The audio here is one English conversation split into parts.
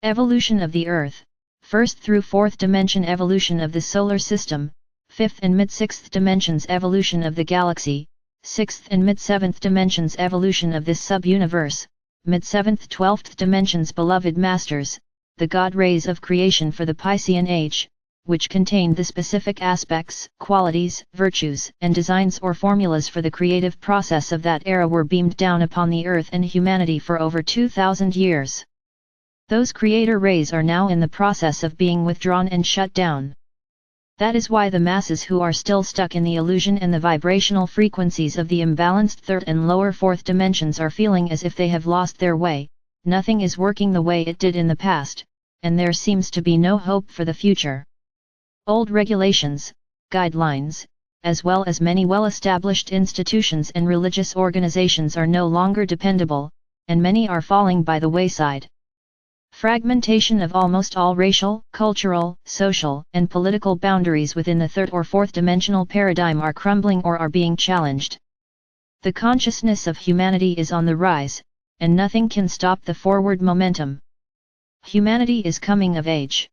Evolution of the Earth, 1st through 4th dimension evolution of the solar system, 5th and mid-6th dimensions evolution of the galaxy, 6th and mid-7th dimensions evolution of this sub-universe, mid-7th 12th dimensions beloved masters, the God rays of creation for the Piscean Age, which contained the specific aspects, qualities, virtues, and designs or formulas for the creative process of that era were beamed down upon the Earth and humanity for over 2,000 years. Those creator rays are now in the process of being withdrawn and shut down. That is why the masses who are still stuck in the illusion and the vibrational frequencies of the imbalanced 3rd and lower 4th dimensions are feeling as if they have lost their way, nothing is working the way it did in the past, and there seems to be no hope for the future. Old regulations, guidelines, as well as many well-established institutions and religious organizations are no longer dependable, and many are falling by the wayside. Fragmentation of almost all racial, cultural, social, and political boundaries within the 3rd or 4th dimensional paradigm are crumbling or are being challenged. The consciousness of humanity is on the rise, and nothing can stop the forward momentum. Humanity is coming of age.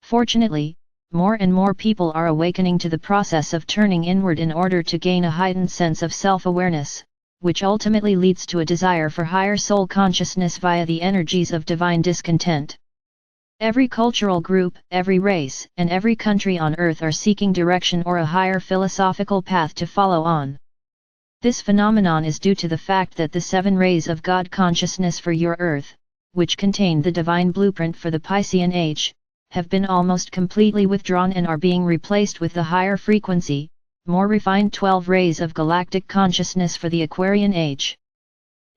Fortunately, more and more people are awakening to the process of turning inward in order to gain a heightened sense of self-awareness, which ultimately leads to a desire for higher soul consciousness via the energies of divine discontent. Every cultural group, every race, and every country on earth are seeking direction or a higher philosophical path to follow on. This phenomenon is due to the fact that the 7 rays of God consciousness for your earth, which contain the divine blueprint for the Piscean Age, have been almost completely withdrawn and are being replaced with the higher frequency, more refined 12 rays of galactic consciousness for the Aquarian Age.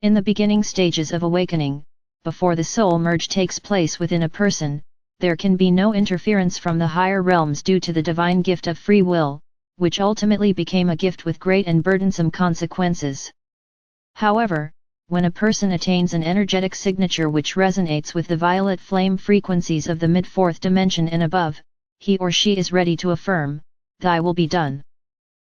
In the beginning stages of awakening, before the soul merge takes place within a person, there can be no interference from the higher realms due to the divine gift of free will, which ultimately became a gift with great and burdensome consequences. However, when a person attains an energetic signature which resonates with the violet flame frequencies of the mid-4th dimension and above, he or she is ready to affirm, "Thy will be done.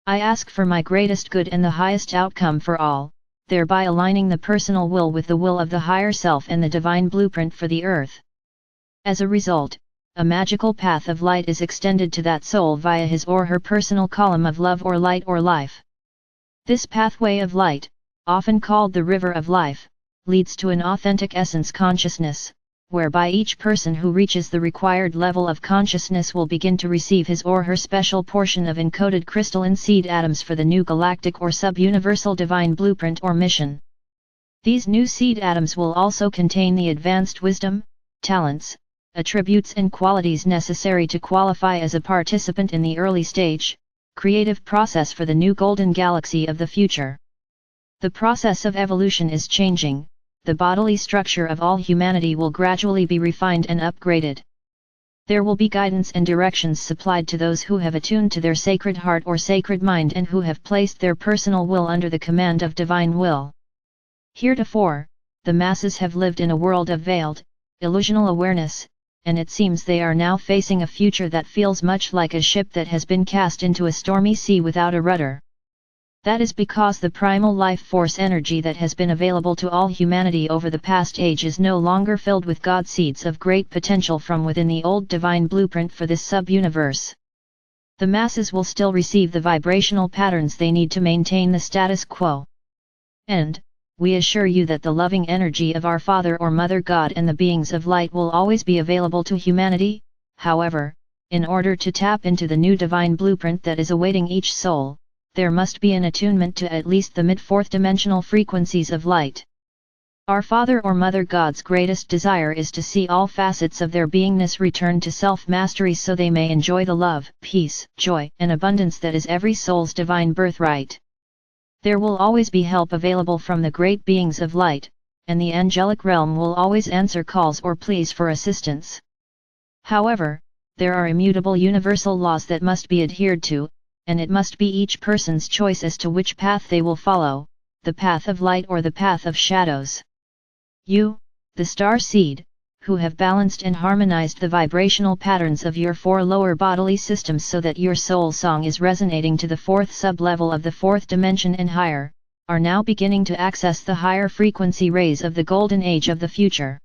I ask for my greatest good and the highest outcome for all," thereby aligning the personal will with the will of the higher self and the divine blueprint for the earth. As a result, a magical path of light is extended to that soul via his or her personal column of love or light or life. This pathway of light, often called the river of life, leads to an authentic essence consciousness, whereby each person who reaches the required level of consciousness will begin to receive his or her special portion of encoded crystalline seed atoms for the new galactic or sub-universal divine blueprint or mission. These new seed atoms will also contain the advanced wisdom, talents, attributes and qualities necessary to qualify as a participant in the early stage, creative process for the new golden galaxy of the future. The process of evolution is changing. The bodily structure of all humanity will gradually be refined and upgraded. There will be guidance and directions supplied to those who have attuned to their sacred heart or sacred mind and who have placed their personal will under the command of divine will. Heretofore, the masses have lived in a world of veiled, illusional awareness, and it seems they are now facing a future that feels much like a ship that has been cast into a stormy sea without a rudder. That is because the primal life force energy that has been available to all humanity over the past age is no longer filled with God seeds of great potential from within the old divine blueprint for this sub-universe. The masses will still receive the vibrational patterns they need to maintain the status quo. And, we assure you that the loving energy of our Father or Mother God and the beings of light will always be available to humanity. However, in order to tap into the new divine blueprint that is awaiting each soul, there must be an attunement to at least the mid-4th dimensional frequencies of light. Our Father or Mother God's greatest desire is to see all facets of their beingness return to self-mastery so they may enjoy the love, peace, joy, and abundance that is every soul's divine birthright. There will always be help available from the great beings of light, and the angelic realm will always answer calls or pleas for assistance. However, there are immutable universal laws that must be adhered to, and it must be each person's choice as to which path they will follow, the path of light or the path of shadows. You, the star seed, who have balanced and harmonized the vibrational patterns of your 4 lower bodily systems so that your soul song is resonating to the 4th sub-level of the 4th dimension and higher, are now beginning to access the higher frequency rays of the golden age of the future.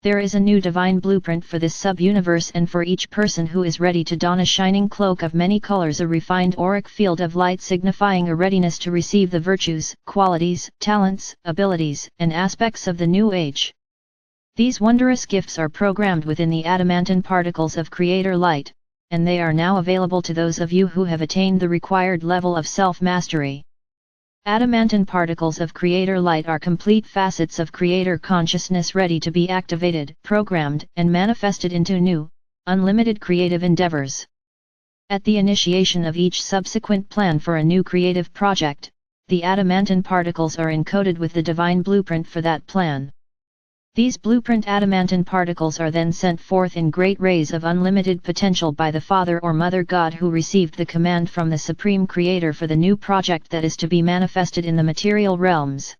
There is a new divine blueprint for this sub-universe, and for each person who is ready to don a shining cloak of many colors, a refined auric field of light signifying a readiness to receive the virtues, qualities, talents, abilities, and aspects of the new age. These wondrous gifts are programmed within the adamantine particles of Creator Light, and they are now available to those of you who have attained the required level of self-mastery. Adamantine particles of Creator Light are complete facets of Creator consciousness ready to be activated, programmed, and manifested into new, unlimited creative endeavors. At the initiation of each subsequent plan for a new creative project, the adamantine particles are encoded with the divine blueprint for that plan. These blueprint adamantine particles are then sent forth in great rays of unlimited potential by the Father or Mother God who received the command from the Supreme Creator for the new project that is to be manifested in the material realms.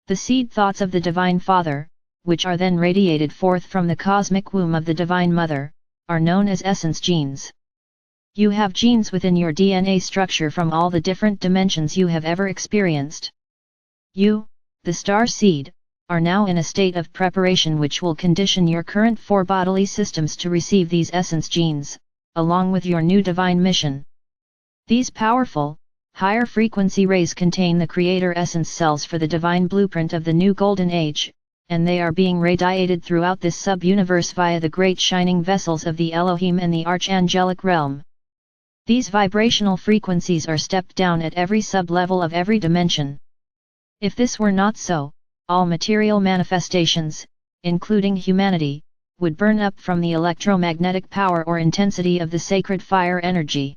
The seed thoughts of the Divine Father, which are then radiated forth from the cosmic womb of the Divine Mother, are known as essence genes. You have genes within your DNA structure from all the different dimensions you have ever experienced. You, the star seed, are now in a state of preparation which will condition your current 4 bodily systems to receive these essence genes, along with your new divine mission. These powerful, higher frequency rays contain the Creator essence cells for the divine blueprint of the new golden age, and they are being radiated throughout this sub-universe via the great shining vessels of the Elohim and the Archangelic realm. These vibrational frequencies are stepped down at every sub-level of every dimension. If this were not so, all material manifestations, including humanity, would burn up from the electromagnetic power or intensity of the sacred fire energy.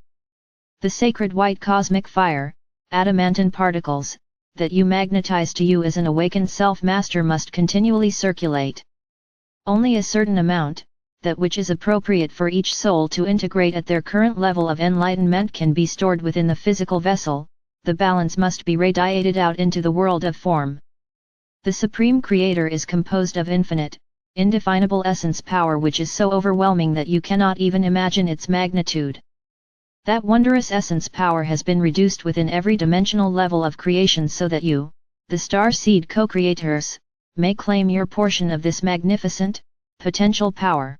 The sacred white cosmic fire, adamantine particles, that you magnetize to you as an awakened self-master must continually circulate. Only a certain amount, that which is appropriate for each soul to integrate at their current level of enlightenment, can be stored within the physical vessel. The balance must be radiated out into the world of form. The Supreme Creator is composed of infinite, indefinable essence power which is so overwhelming that you cannot even imagine its magnitude. That wondrous essence power has been reduced within every dimensional level of creation so that you, the star seed co-creators, may claim your portion of this magnificent, potential power.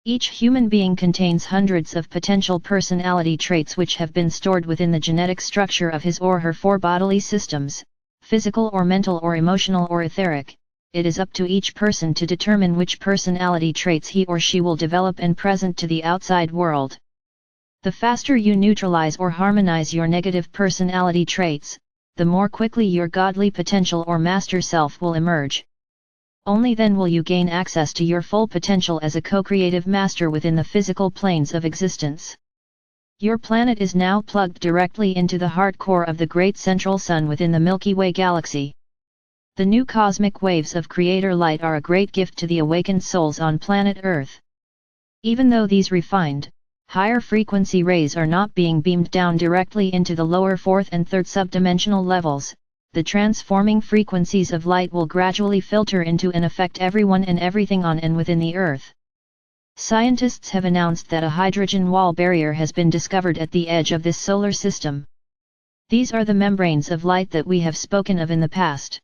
Each human being contains hundreds of potential personality traits which have been stored within the genetic structure of his or her 4 bodily systems. Physical or mental or emotional or etheric. It is up to each person to determine which personality traits he or she will develop and present to the outside world. The faster you neutralize or harmonize your negative personality traits, the more quickly your godly potential or master self will emerge. Only then will you gain access to your full potential as a co-creative master within the physical planes of existence. Your planet is now plugged directly into the heart core of the great central sun within the Milky Way galaxy. The new cosmic waves of Creator Light are a great gift to the awakened souls on planet Earth. Even though these refined, higher frequency rays are not being beamed down directly into the lower 4th and 3rd subdimensional levels, the transforming frequencies of light will gradually filter into and affect everyone and everything on and within the Earth. Scientists have announced that a hydrogen wall barrier has been discovered at the edge of this solar system. These are the membranes of light that we have spoken of in the past.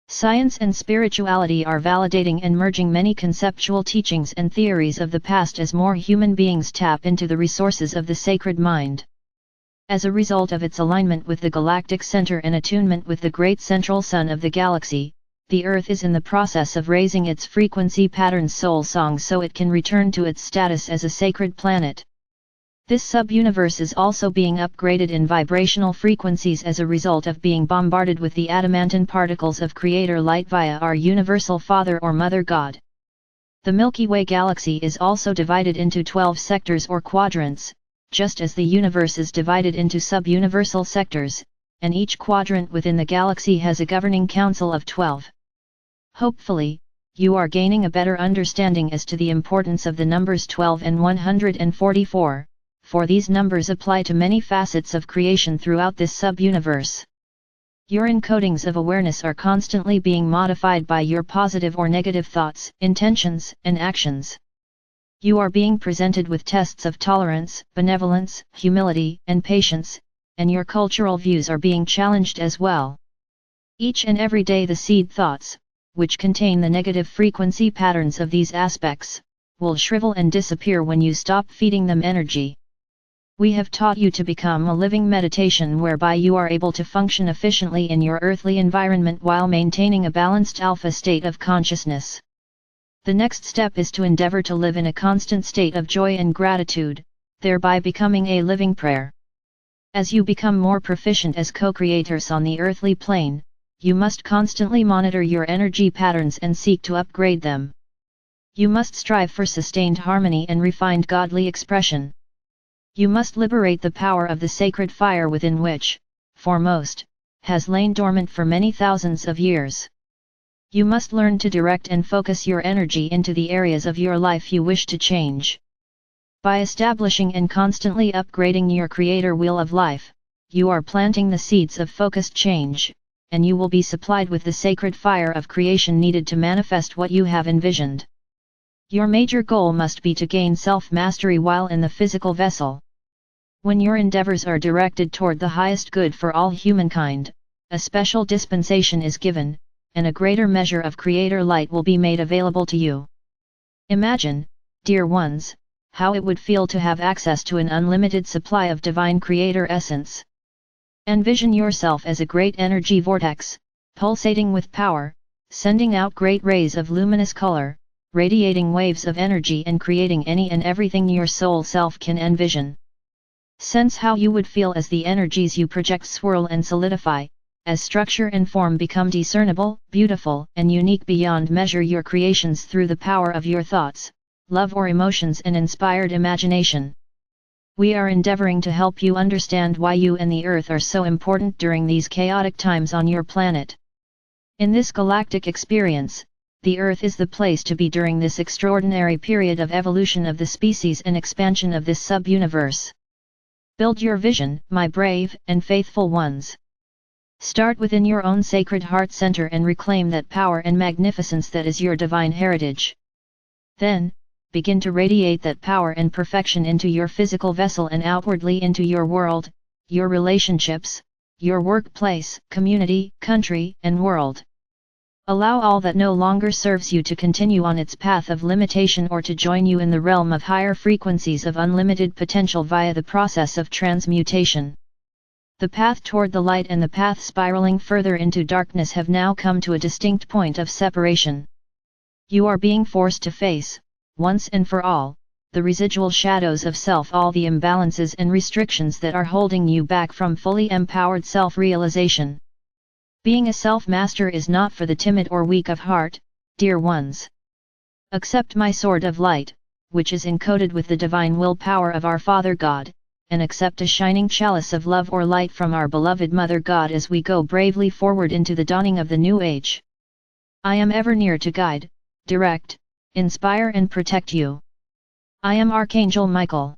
Science and spirituality are validating and merging many conceptual teachings and theories of the past as more human beings tap into the resources of the sacred mind. As a result of its alignment with the galactic center and attunement with the great central sun of the galaxy, the Earth is in the process of raising its frequency pattern soul song so it can return to its status as a sacred planet. This sub-universe is also being upgraded in vibrational frequencies as a result of being bombarded with the adamantine particles of Creator Light via our Universal Father or Mother God. The Milky Way galaxy is also divided into 12 sectors or quadrants, just as the universe is divided into sub-universal sectors, and each quadrant within the galaxy has a governing council of 12. Hopefully, you are gaining a better understanding as to the importance of the numbers 12 and 144, for these numbers apply to many facets of creation throughout this sub-universe. Your encodings of awareness are constantly being modified by your positive or negative thoughts, intentions, and actions. You are being presented with tests of tolerance, benevolence, humility, and patience, and your cultural views are being challenged as well. Each and every day the seed thoughts, which contain the negative frequency patterns of these aspects, will shrivel and disappear when you stop feeding them energy. We have taught you to become a living meditation whereby you are able to function efficiently in your earthly environment while maintaining a balanced alpha state of consciousness. The next step is to endeavor to live in a constant state of joy and gratitude, thereby becoming a living prayer. As you become more proficient as co-creators on the earthly plane, you must constantly monitor your energy patterns and seek to upgrade them. You must strive for sustained harmony and refined godly expression. You must liberate the power of the sacred fire within which, foremost, has lain dormant for many thousands of years. You must learn to direct and focus your energy into the areas of your life you wish to change. By establishing and constantly upgrading your creator wheel of life, you are planting the seeds of focused change, and you will be supplied with the sacred fire of creation needed to manifest what you have envisioned. Your major goal must be to gain self-mastery while in the physical vessel. When your endeavors are directed toward the highest good for all humankind, a special dispensation is given, and a greater measure of creator light will be made available to you. Imagine, dear ones, how it would feel to have access to an unlimited supply of divine creator essence. Envision yourself as a great energy vortex, pulsating with power, sending out great rays of luminous color, radiating waves of energy and creating any and everything your soul self can envision. Sense how you would feel as the energies you project swirl and solidify, as structure and form become discernible, beautiful, and unique beyond measure your creations through the power of your thoughts, love or emotions and inspired imagination. We are endeavoring to help you understand why you and the Earth are so important during these chaotic times on your planet. In this galactic experience, the Earth is the place to be during this extraordinary period of evolution of the species and expansion of this sub-universe. Build your vision, my brave and faithful ones. Start within your own sacred heart center and reclaim that power and magnificence that is your divine heritage. Then, begin to radiate that power and perfection into your physical vessel and outwardly into your world, your relationships, your workplace, community, country, and world. Allow all that no longer serves you to continue on its path of limitation or to join you in the realm of higher frequencies of unlimited potential via the process of transmutation. The path toward the light and the path spiraling further into darkness have now come to a distinct point of separation. You are being forced to face, once and for all, the residual shadows of self, all the imbalances and restrictions that are holding you back from fully empowered self-realization. Being a self-master is not for the timid or weak of heart, dear ones. Accept my sword of light, which is encoded with the divine willpower of our Father God, and accept a shining chalice of love or light from our beloved Mother God as we go bravely forward into the dawning of the new age. I am ever near to guide, direct, inspire and protect you. I am Archangel Michael.